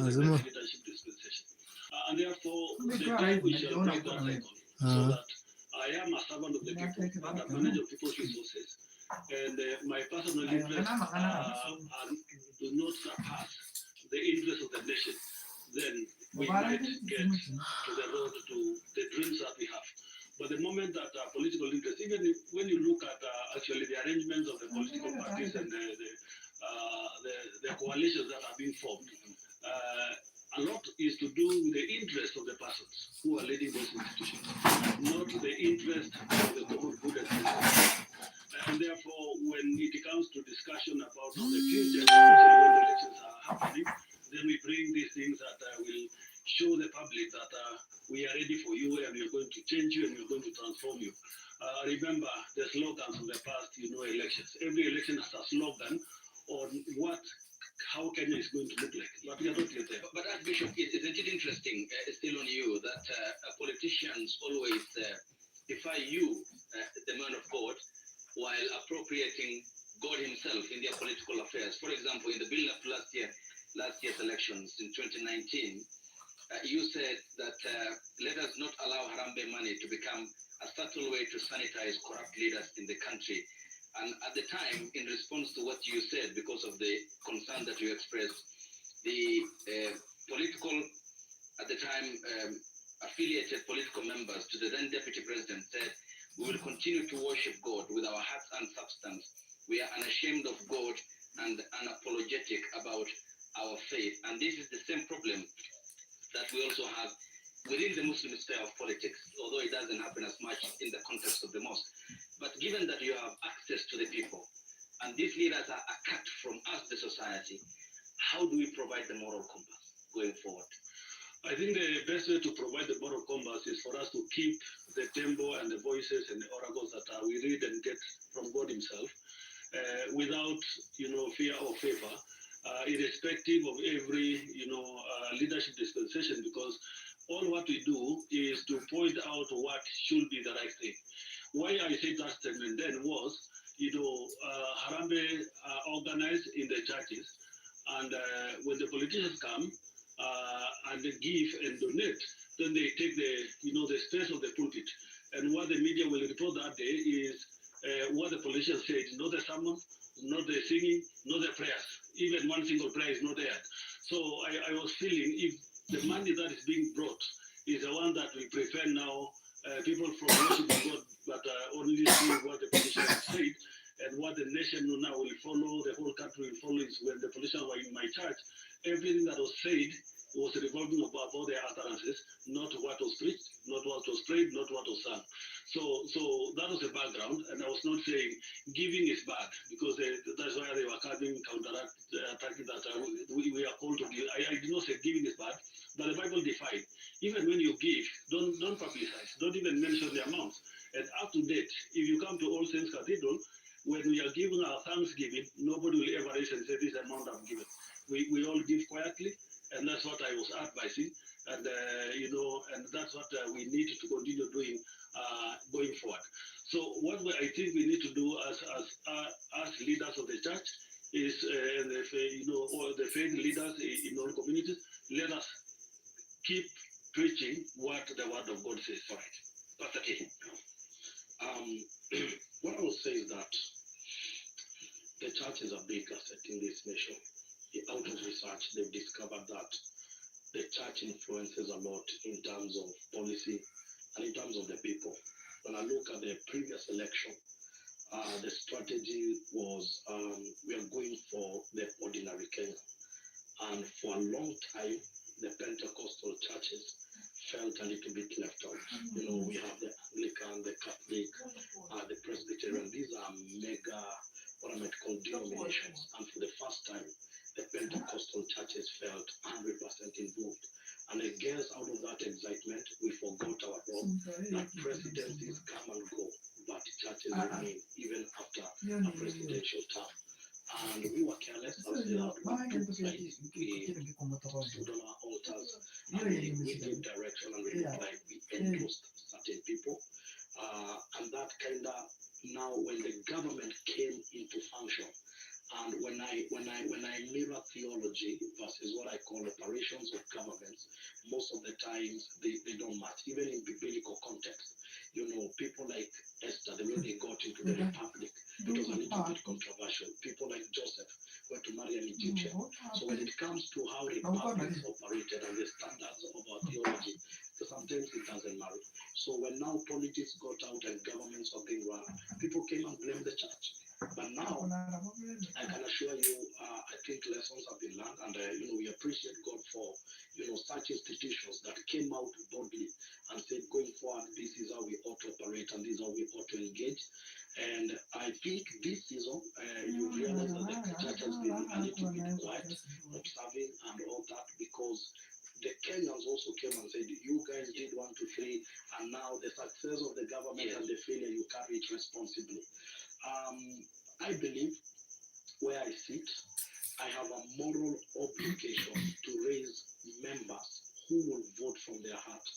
the best leadership dispensation. And therefore, the time we shall break that cycle so that I am a servant of the people and a manager of people's resources. And my personal interests do not surpass the interests of the nation. Then we might get to the road to the dreams that we have. But the moment that political interest, even if, when you look at actually the arrangements of the political parties and the coalitions that are being formed, a lot is to do with the interest of the persons who are leading those institutions, not the interest of the common good and citizens. And therefore, when it comes to discussion about the future, especially when the elections are happening, then we bring these things that will show the public that we are ready for you and we are going to change you and we are going to transform you. Remember the slogans of the past, elections. Every election has a slogan on how Kenya is going to look like. But we are not yet there. But Archbishop, isn't it interesting, still on you, that politicians always defy you, the man of God, while appropriating God himself in their political affairs. For example, in the build-up to last year's elections in 2019, you said that let us not allow Harambe money to become a subtle way to sanitize corrupt leaders in the country. And at the time, in response to what you said, because of the concern that you expressed, the political, at the time, affiliated political members to the then deputy president said, we will continue to worship God with our hearts and substance. We are unashamed of God and unapologetic about our faith. And this is the same problem that we also have within the Muslim sphere of politics, although it doesn't happen as much in the context of the mosque. But given that you have access to the people, and these leaders are cut from us, the society, how do we provide the moral compass going forward? I think the best way to provide the moral compass is for us to keep the tempo and the voices and the oracles that we read and get from God himself without, fear or favor, irrespective of every, leadership dispensation, because all what we do is to point out what should be the right thing. Why I said that statement then was, Harambe organized in the churches, and when the politicians come and they give and donate, then they take the space of the pulpit. And what the media will report that day is what the politicians said, not the sermon, not the singing, not the prayers. Even one single prayer is not there. So I was feeling if the money that is being brought is the one that we prefer now, people from worshiping God, but only see what the politicians said, and what the nation now will follow, the whole country will follow is when the politicians were in my church, everything that was said was revolving about all their utterances, not what was preached, not what was prayed, not what was sung. So that was the background, and I was not saying giving is bad, because that's why they were coming attacking that we are called to give. I did not say giving is bad, but the Bible defined. Even when you give, don't publicize, don't even mention the amounts. And up to date, if you come to All Saints Cathedral, when we are giving our thanksgiving, nobody will ever raise and say this amount I've given. We all give quietly, and that's what I was advising, and and that's what we need to continue doing going forward. So what I think we need to do as leaders of the church is, all the faith leaders in all communities, let us keep preaching what the Word of God says. All right, Pastor K. What I would say is that the church is a big asset in this nation. Out of research, they've discovered that the church influences a lot in terms of policy and in terms of the people. When I look at the previous election, the strategy was we are going for the ordinary Kenya. And for a long time, the Pentecostal churches felt a little bit left out. We have the Anglican, the Catholic, the Presbyterian. These are mega, what I might call denominations. And for the first time, the Pentecostal churches felt 100% involved. And I guess out of that excitement, we forgot our role, that presidencies come and go, but churches remain even after a presidential term. And we were careless as they had. We took sides, we stood on our altars, and we gave direction, and we looked like we endorsed certain people. And that kind of, now when the government came into function, And when I mirror theology versus what I call operations of governments, most of the times they don't match, even in biblical context. People like Esther, the way they got into the republic, it was a little bit controversial. People like Joseph were to marry an Egyptian. So when it comes to how republics operated and the standards of our theology, sometimes it doesn't marry. So when now politics got out and governments were being run, people came and blamed the church. But now, I can assure you, I think lessons have been learned, and we appreciate God for such institutions that came out boldly and said, going forward, this is how we ought to operate, and this is how we ought to engage. And I think this season, you realize that the church has been a little bit quiet, observing and all that, because the Kenyans also came and said, you guys did 1, 2, 3, and now the success of the government and the failure, you carry it responsibly. I believe where I sit, I have a moral obligation to raise members who will vote from their heart,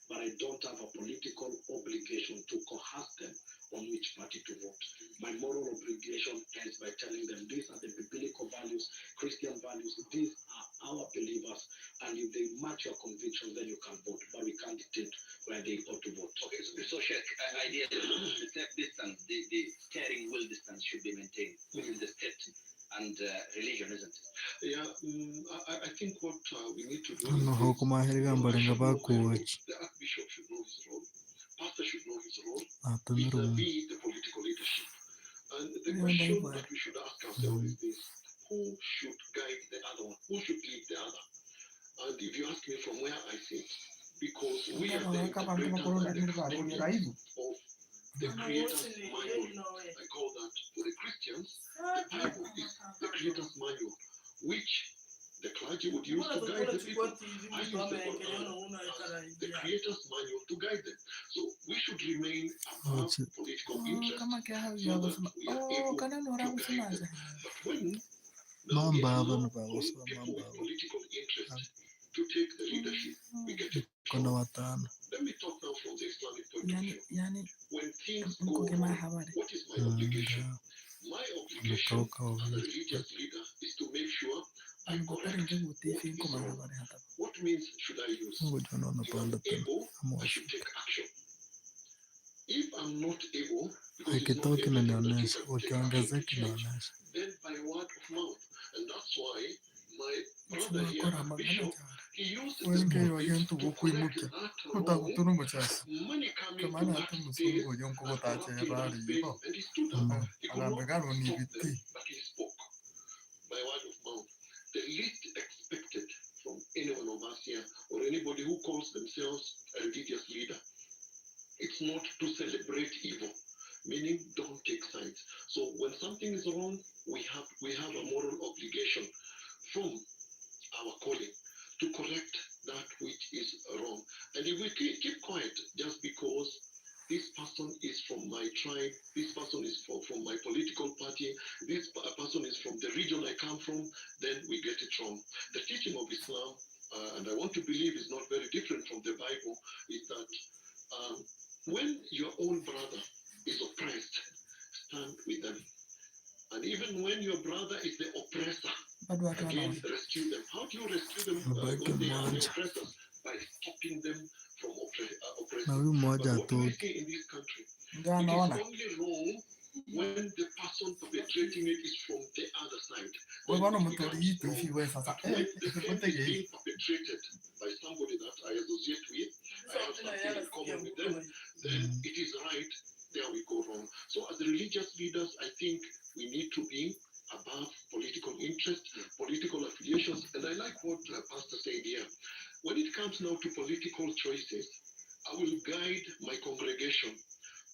but I don't have a political obligation to coerce them on which party to vote. My moral obligation ends by telling them these are the biblical values, Christian values, these are our believers, and if they match your convictions, then you can vote, but we can't dictate where they ought to vote. Okay, so Sheikh, ideally, the step distance, the steering wheel distance should be maintained between the state and religion, isn't it? Yeah, I think what we need to do Hano is ho this. kumahirika mbarenga bakuwaki The Archbishop should know his role. Pastor should know his role atumira umuntu vis-a-vis the political leadership. And the question that we should ask ourselves is this: who should guide the other one? Who should lead the other? And if you ask me from where I sit, because we are the interpreters and the custodians of the Creator's manual. I call that, for the Christians, the Bible is the Creator's manual, which the clergy would use to guide the people. I use the Quran as the Creator's manual to guide them. So we should remain above political interest so that we are able to guide them. But when now we mamba allow abantu bawusa people mamba with political interest to take the leadership, we get it kona wrong. watano Let me talk now from the Islamic point of yani view. When things go mkoge wrong, mahabari what is my obligation? My obligation ametoka as a ovyo religious leader is to make sure I correct alikotarinje what gutifi is nko wrong. mahabari hata What means should I use? ngo jona If I'm unapanda tena able, I amosi should take action. If I'm not able, because it's not akitoki everything that you kinanionyesha can take action ukiongeza to change, kinaonyesha then by word of mouth. And that's why my brother ushobora here, gukora amagana Bishop, cyane he used the wenge pulpit wagentu to correct gukwimuke that utagutura wrong. umucyasi Many coming to kamana that hata space umuzungu uyo ngo and gutake corrupting that bari space, bo and he stood up. He could agambe not gano ni stop ibiti them, but he spoke by word of mouth. The least expected from any one of us here, or anybody who calls themselves a religious leader, it's not to celebrate evil, meaning don't take sides. So when something is wrong, we have a moral obligation from our calling to correct that which is wrong. And if we keep quiet just because this person is from my tribe, this person is from my political party, this person is from the region I come from, then we get it wrong. The teaching of Islam, and I want to believe is not very different from the Bible, is that when your own brother is oppressed, stand with them. And even when your brother is the oppressor, bado watu again, wanaona rescue them. How do you rescue them mbaki when they are the mmoja oppressors? By stopping them from na oppressing. huyu mmoja But what do we atoki see in this country? ndio It is anaona only wrong when the person perpetrating it is from the other side. wewe Then bwana it mtori becomes yitu wrong. hivi sasa But when the thing ipote is gei being perpetrated by somebody that I associate with, I have something in common with them, then it is right, there we go wrong. So as religious leaders, I think we need to be above political interest, political affiliations. And I like what Pastor said here. When it comes now to political choices, I will guide my congregation.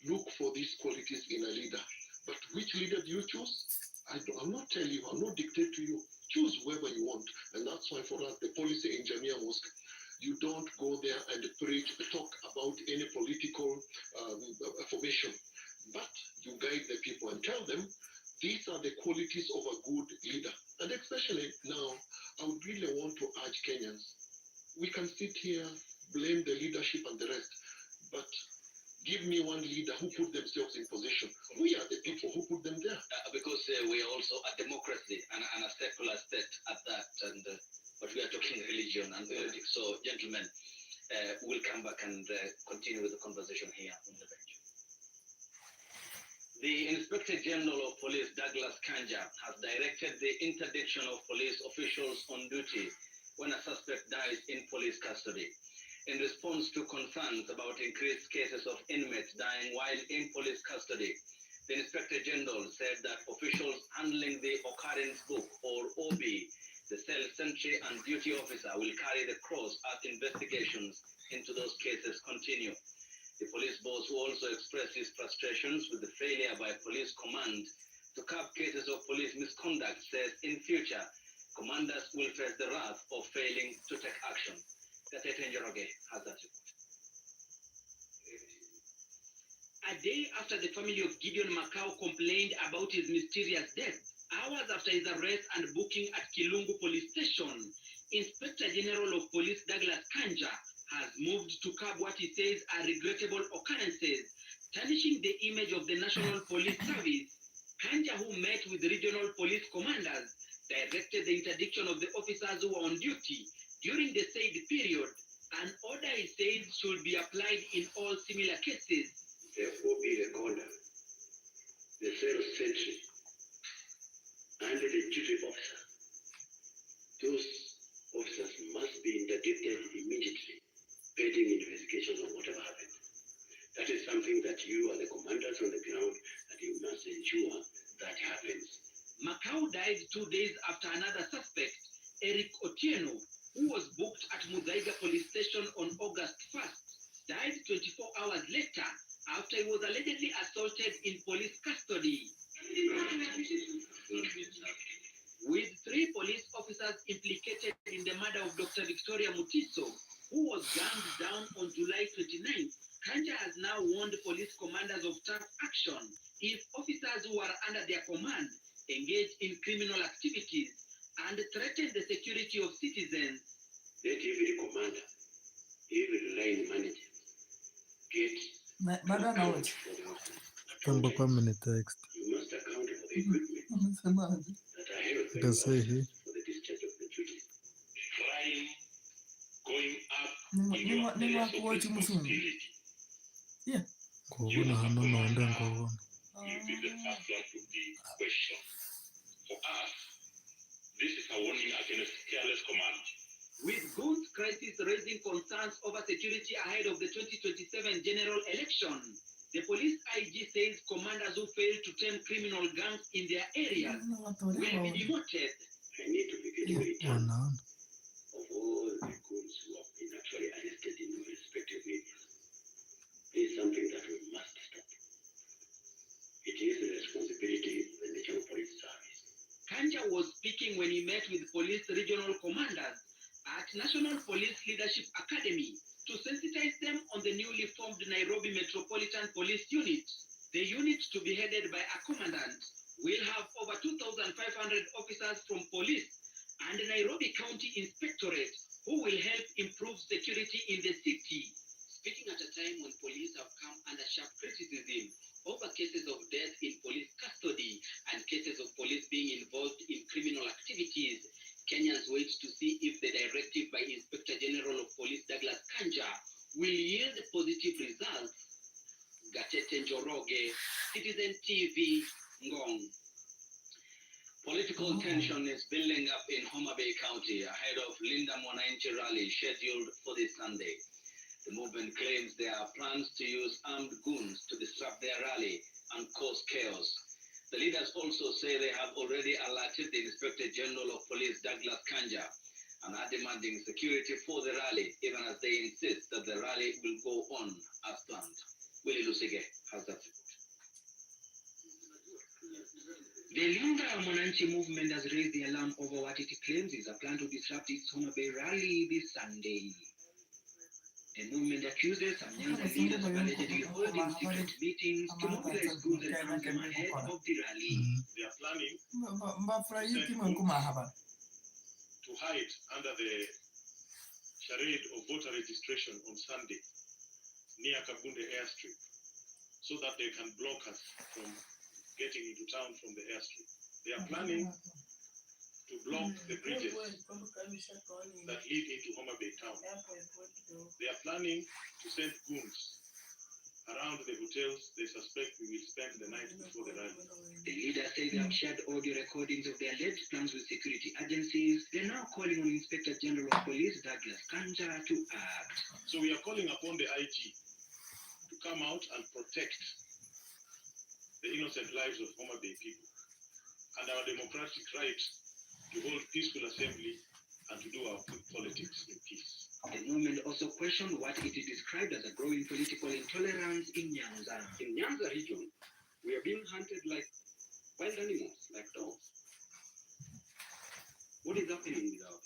Look for these qualities in a leader. But which leader do you choose? I'll not tell you, I'll not dictate to you. Choose whoever you want. And that's why for us, the policy in Jamia Mosque, you don't go there and preach, talk about any political formation, but you guide the people and tell them these are the qualities of a good leader. And especially now, I would really want to urge Kenyans. We can sit here, blame the leadership and the rest, but Give me one leader who put themselves in position. We are the people who put them there. Because we are also a democracy and a secular state at that, and but we are talking religion and politics. So, gentlemen, we'll come back and continue with the conversation here on the bench. The Inspector General of Police, Douglas Kanja, has directed the interdiction of police officials on duty when a suspect dies in police custody. In response to concerns about increased cases of inmates dying while in police custody, the Inspector General said that officials handling the occurrence book, or OB, the cell sentry and duty officer, will carry the cross as investigations into those cases continue. The police boss, who also expressed his frustrations with the failure by police command to curb cases of police misconduct, says in future, commanders will face the wrath of failing to take action. Gatete Njoroge has that report. A day after the family of Gideon Macau complained about his mysterious death, hours after his arrest and booking at Kilungu Police Station, Inspector General of Police Douglas Kanja has moved to curb what he says are regrettable occurrences, tarnishing the image of the National Police Service. Kanja, who met with regional police commanders, directed the interdiction of the officers who were on duty during the said period, an order he says should be applied in all similar cases. The OB recorder, the cell sentry, and the duty officer. Those officers must be interdicted immediately, pending investigation of whatever happened. That is something that you are the commanders on the ground, and you must ensure that happens. Macau died 2 days after another suspect, Eric Otieno, who was booked at Muzaiga Police Station on August 1st, died 24 hours later after he was allegedly assaulted in police custody. With 3 police officers implicated in the murder of Dr. Victoria Mutiso, who was gunned down on July 29th, Kanja has now warned police commanders of tough action if officers who are under their command engage in criminal activities and threaten the security of citizens. Let every commander, every line manager get Madam, for the officer. Kamba kwa mini text. You must account for the equipment that are held by the Kasi hii. officers for the discharge of the duties. Crime going up in your Nima place of kuwachi musungu. responsibility. Ngobona hano naenda ngobona. You'll be the first one to be questioned. For us, this is a warning against careless command. With Goon's crisis raising concerns over security ahead of the 2027 general election, the police IG says commanders who fail to tame criminal gangs in their areas will be demoted. I need to be getting a return Wanaona. of all the goons who have been actually arrested in your respective areas. This is something that we must stop. It is the responsibility of the National Police Service. Kanja was speaking when he met with police regional commanders at National Police Leadership Academy to sensitize them on the newly formed Nairobi Metropolitan Police Unit. The unit, to be headed by a commandant, will have over 2,500 officers from police and Nairobi County Inspectorate who will help improve security in the city. Speaking at a time when police have come under sharp criticism over cases of death in police custody and cases of police being involved in criminal activities, Kenyans wait to see if the directive by Inspector General of Police Douglas Kanja will yield positive results. Gatete Njoroge, Citizen TV, Ngong. Political tension is building up in Homa Bay County ahead of Linda Mwananchi rally scheduled for this Sunday. The movement claims there are plans to use armed goons to disrupt their rally and cause chaos. The leaders also say they have already alerted the Inspector General of Police, Douglas Kanja, and are demanding security for the rally, even as they insist that the rally will go on as planned. Willie Lusige has that report. The Linda Mwananchi movement has raised the alarm over what it claims is a plan to disrupt its Homa Bay rally this Sunday. The movement accuses some Nyanza leaders of allegedly holding secret meetings to mobilize goods and arms them ahead of the rally. They are planning Mbafurahia to hide under the charade of voter registration on Sunday near Kabunde airstrip so that they can block us from getting into town from the airstrip. They are planning to block the bridges that lead into Homa Bay town. They are planning to send goons around the hotels they suspect we will spend the night before the rally. The leader said they have shared audio recordings of their alleged plans with security agencies. They're now calling on Inspector General of Police Douglas Kanja to act. So we are calling upon the IG to come out and protect the innocent lives of Homa Bay people and our democratic right to hold peaceful assembly and to do our politics in peace. The movement also questioned what it described as a growing political intolerance in Nyanza. In Nyanza region, we are being hunted like wild animals, like dogs. What is happening with our